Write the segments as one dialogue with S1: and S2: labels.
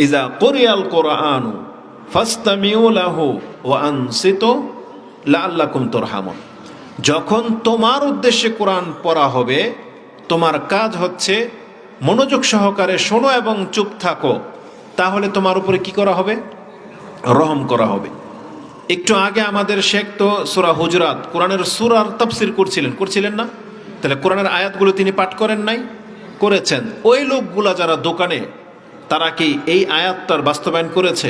S1: ইজা কুরিয়াল কুরআনু ফাসতামিউ লাহু ওয়া আনসিতু লাআল্লাকুম তুরহামুন। যখন তোমার উদ্দেশ্যে কোরআন পড়া হবে, তোমার কাজ হচ্ছে মনোযোগ সহকারে শোনো এবং চুপ থাকো, তাহলে তোমার উপরে কি করা হবে? রহম করা হবে। একটু আগে আমাদের শেখ তো সূরা হুজরাত, কোরআনের সূরার তাফসীর করছিলেন না? তাহলে কোরআনের আয়াতগুলো তিনি পাঠ করেন নাই? করেছেন। ওই লোকগুলা যারা দোকানে, তারা কি এই আয়াতটার বাস্তবায়ন করেছে?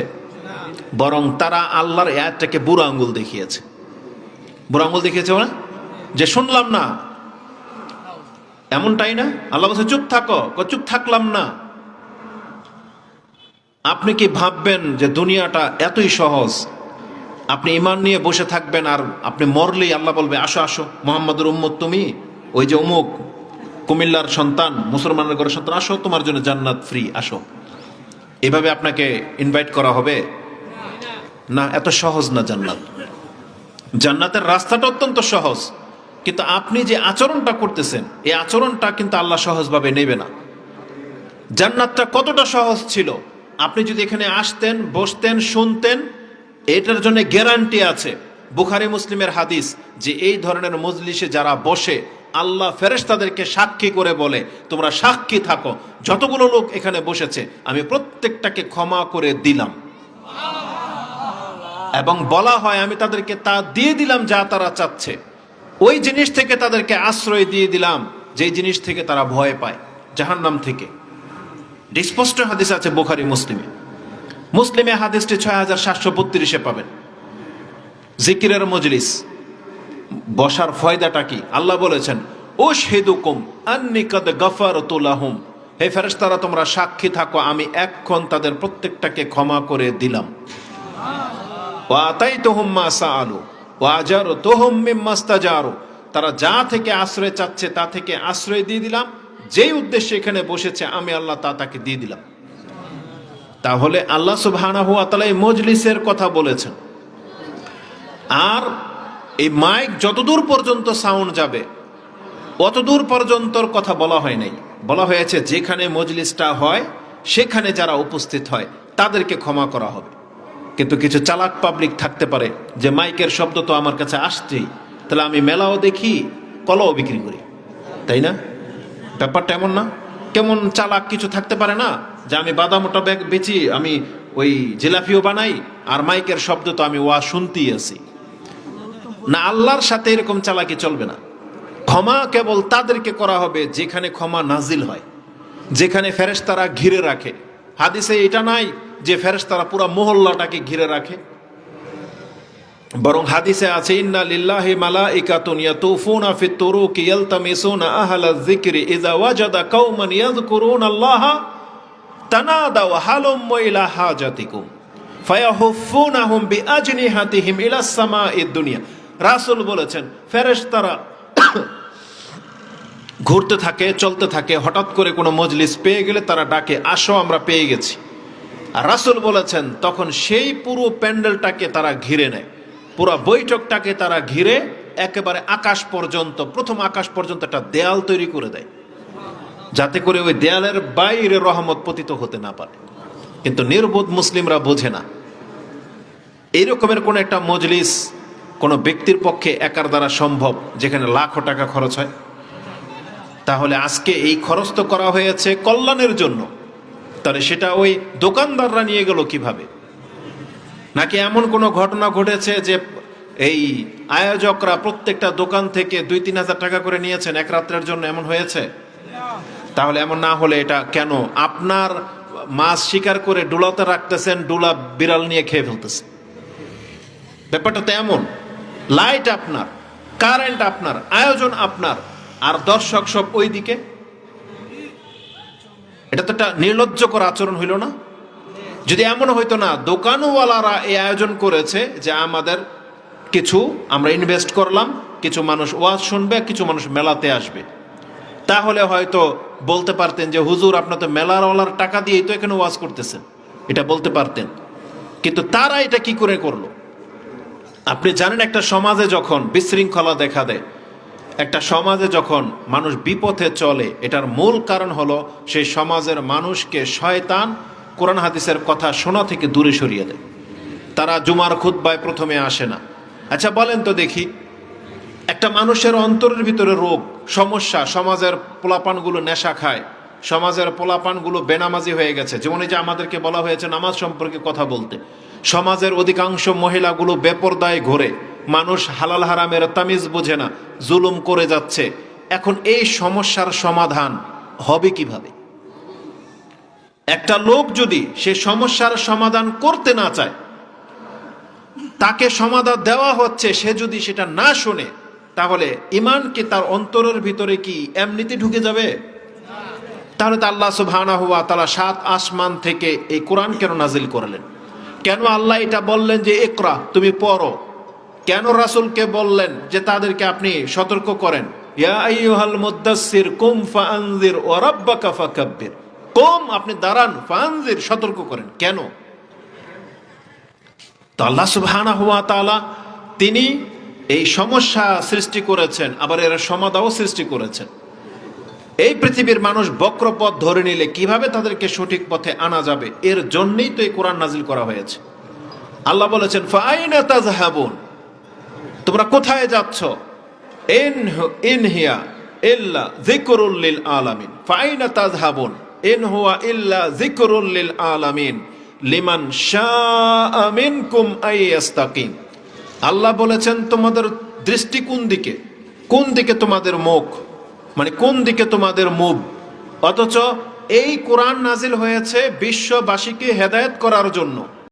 S1: বরং তারা আল্লাহর আয়াতটাকে বুড়ো আঙ্গুল দেখিয়েছে। বুড়ো আঙ্গুল দেখিয়েছে না, যে শুনলাম না, এমনটাই না? আল্লাহ বলছে চুপ থাকো, চুপ থাকলাম না। আপনি কি ভাববেন যে দুনিয়াটা এতই সহজ? আপনি ঈমান নিয়ে বসে থাকবেন আর আপনি মরলেই আল্লাহ বলবে আসো আসো মুহাম্মাদুর উম্মত, তুমি ওই যে অমুক কুমিল্লার সন্তান, মুসলমানের ঘরের সন্তান, আসো তোমার জন্য জান্নাত ফ্রি, আসো। এভাবে আপনাকে ইনভাইট করা হবে না? এত সহজ না জান্নাত। জান্নাতের রাস্তাটা অত্যন্ত সহজ, কিন্তু আপনি যে আচরণটা করতেছেন, এই আচরণটা কিন্তু আল্লাহ সহজভাবে নেবে না। জান্নাতটা কতটা সহজ ছিল, আপনি যদি এখানে আসতেন, বসতেন, শুনতেন, এটার জন্য গ্যারান্টি আছে। বুখারী মুসলিমের হাদিস, যে এই ধরনের মজলিসে যারা বসে, আল্লাহ ফেরেশতাদেরকে সাক্ষী করে বলে তোমরা সাক্ষী থাকো, যতগুলো লোক এখানে বসেছে আমি প্রত্যেকটাকে ক্ষমা করে দিলাম। এবং বলা হয় আমি তাদেরকে তা দিয়ে দিলাম যা তারা চাচ্ছে, ওই জিনিস থেকে তাদেরকে আশ্রয় দিয়ে দিলাম যেই জিনিস থেকে তারা ভয় পায়, জাহান্নাম থেকে। স্পষ্ট হাদিস আছে বুখারী মুসলিমে হাদিসটি 6732 পাবেন। জিকিরের মজলিস বসার ফয়দাটা কি? আল্লাহ বলেছেন উশহিদুকুম আন্নী কাদ গাফারতু লাহুম, হে ফেরেশতারা তোমরা সাক্ষী থাকো আমি এক্ষণ তাদের প্রত্যেকটাকে ক্ষমা করে দিলাম। ওয়া আতাইতুহুম মা সাআলু ওয়া আজারতুহুম মিম্মা ইস্তাজারু, তারা যা থেকে আশ্রয় চাচ্ছে তা থেকে আশ্রয় দিয়ে দিলাম, যেই উদ্দেশ্যে এখানে বসেছে আমি আল্লাহ তা তাকে দিয়ে দিলাম। তাহলে আল্লাহ সুবহানাহু ওয়া তাআলা এই মজলিসের কথা বলেছেন। আর এই মাইক যতদূর পর্যন্ত সাউন্ড যাবে অতদূর পর্যন্তর কথা বলা হয় নাই, বলা হয়েছে যেখানে মজলিসটা হয় সেখানে যারা উপস্থিত হয় তাদেরকে ক্ষমা করা হবে। কিন্তু কিছু চালাক পাবলিক থাকতে পারে যে মাইকের শব্দ তো আমার কাছে আসছেই, তাহলে আমি মেলাও দেখি, কলাও বিক্রি করি, তাই না? ব্যাপারটা এমন না? কেমন চালাক কিছু থাকতে পারে না, যে আমি বাদামটা বেচি, আমি ওই জিলাপিও বানাই, আর মাইকের শব্দ তো আমি ওয়া শুনতেই আছি না। আল্লাহর সাথে এরকম চালাকি চলবে না। ক্ষমা কেবল তাদেরকে করা হবে যেখানে ক্ষমা নাজিল হয়, যেখানে ফেরেশতারা ঘিরে রাখে। হাদিসে এটা নাই যে ফেরেশতারা পুরা মহল্লাটাকে ঘিরে রাখে, বরং হাদিসে আছে ইন্না লিল্লাহি মালাইকাতুন ইয়াতুফুনা ফিত তুরুকি ইয়ালতামিসুনা আহলায যিকরি ইযা ওয়াজাদা কওমান ইয়াযকুরুনাল্লাহা তানাদাউ হালুম্মা ইলা হাজাতিকুম ফায়াহুফুনাহুম বিআজনিহাতিহিম ইলাস সামাঈদ দুনিয়া। রাসূল বলেছেন ফেরেশতারা ঘুরতে থাকে, চলতে থাকে, হঠাৎ করে কোনো মজলিস পেয়ে গেলে তারা ডাকে আসো আমরা পেয়ে গেছি। আর রাসূল বলেছেন তখন সেই পুরো প্যান্ডেলটাকে তারা ঘিরে নেয়, পুরো বৈঠকটাকে তারা ঘিরে একেবারে আকাশ পর্যন্ত, প্রথম আকাশ পর্যন্ত একটা দেয়াল তৈরি করে দেয়, যাতে করে ওই দেয়ালের বাইরে রহমত পতিত হতে না পারে। কিন্তু নির্বোধ মুসলিমরা বোঝে না। এইরকমের কোন একটা মজলিস কোনো ব্যক্তির পক্ষে একার দ্বারা সম্ভব যেখানে লাখো টাকা খরচ হয়? তাহলে আজকে এই খরচ তো করা হয়েছে কল্যাণের জন্য, তাহলে সেটা ওই দোকানদাররা নিয়ে গেল কিভাবে? নাকি এমন কোনো ঘটনা ঘটেছে যে এই আয়োজকরা প্রত্যেকটা দোকান থেকে 2-3 হাজার টাকা করে নিয়েছেন এক রাত্রের জন্য? এমন হয়েছে? তাহলে এমন না হলে এটা কেন? আপনার মাছ শিকার করে ডুলাতে রাখতেছেন, ডুলা বিড়াল নিয়ে খেয়ে ফেলতেছে। ব্যাপারটা তো এমন, লাইট আপনার, কারেন্ট আপনার, আয়োজন আপনার, আর দর্শক সব ওই দিকে। এটা তো একটা নির্লজ্জকর আচরণ হইল না? যদি এমন হইতো না, দোকানওয়ালারা এই আয়োজন করেছে যে আমাদের কিছু আমরা ইনভেস্ট করলাম, কিছু মানুষ ওয়াজ শুনবে, কিছু মানুষ মেলাতে আসবে, তাহলে হয়তো বলতে পারতেন যে হুজুর আপনার তো মেলারওয়ালার টাকা দিয়েই তো এখানে ওয়াজ করতেছেন, এটা বলতে পারতেন। কিন্তু তারা এটা কি করে করলো? আপনি জানেন একটা সমাজে যখন বিশৃঙ্খলা দেখা দেয়, একটা সমাজে যখন মানুষ বিপথে চলে, এটার মূল কারণ হলো সেই সমাজের মানুষকে শয়তান কোরআন হাদিসের কথা শোনা থেকে দূরে সরিয়ে দেয়। তারা জুমার খুতবায় প্রথমে আসে না। আচ্ছা বলেন তো দেখি, একটা মানুষের অন্তরের ভিতরে রোগ সমস্যা, সমাজের পোলাপানগুলো নেশা খায়, সমাজের পোলাপানগুলো বেনামাজি হয়ে গেছে, যেমন এই যে আমাদেরকে বলা হয়েছে নামাজ সম্পর্কে কথা বলতে, সমাজের অধিকাংশ মহিলাগুলো বেপরদায় ঘোরে, মানুষ হালাল হারামের তামিজ বোঝে না, জুলুম করে যাচ্ছে। এখন এই সমস্যার সমাধান হবে কিভাবে? একটা লোক যদি সে সমস্যার সমাধান করতে না চায়, তাকে সমাধান দেওয়া হচ্ছে, সে যদি সেটা না শোনে, তাহলে ঈমান কি তার অন্তরের ভিতরে কি এমনিতে ঢুকে যাবে? তাহলে তো আল্লাহ সুবহানাহু ওয়া তাআলা 7 আসমান থেকে এই কোরআন কেন নাজিল করলেন? কেন আল্লাহ এটা বললেন যে ইকরা, তুমি পড়ো? কেন রাসূলকে বললেন যে তাদেরকে আপনি সতর্ক করেন? ইয়া আইয়ুহাল মুদ্দাসসির কুম ফাআনজির ওয়া রাব্বাকা ফাকাব্বির। কুম, আপনি দাঁড়ান, ফাআনজির, সতর্ক করেন। কেন? তো আল্লাহ সুবহানাহু ওয়া তাআলা তিনি এই সমস্যা সৃষ্টি করেছেন, আবার এর সমাধানও সৃষ্টি করেছেন। এই পৃথিবীর মানুষ বক্রপথ ধরে নিলে কিভাবে তাদেরকে সঠিক পথে আনা যাবে, এর জন্যই তো এই কোরআন নাজিল করা হয়েছে। আল্লাহ বলেছেন ফাআইনা তাযহাবুন, তোমরা কোথায় যাচ্ছ? ইন হিয়া ইল্লা যিকরুল লিল আলামিন। ফাআইনা তাযহাবুন ইন হুয়া ইল্লা যিকরুল লিল আলামিন লিমান শাআ মিনকুম আইয়াস্তাকিম। আল্লাহ বলেছেন তোমাদের দৃষ্টি কোন দিকে, কোন দিকে তোমাদের মুখ, মানে কোন দিকে তোমাদের মুভ। অথচ এই কোরআন নাজিল হয়েছে বিশ্ববাসীকে হেদায়েত করার জন্য।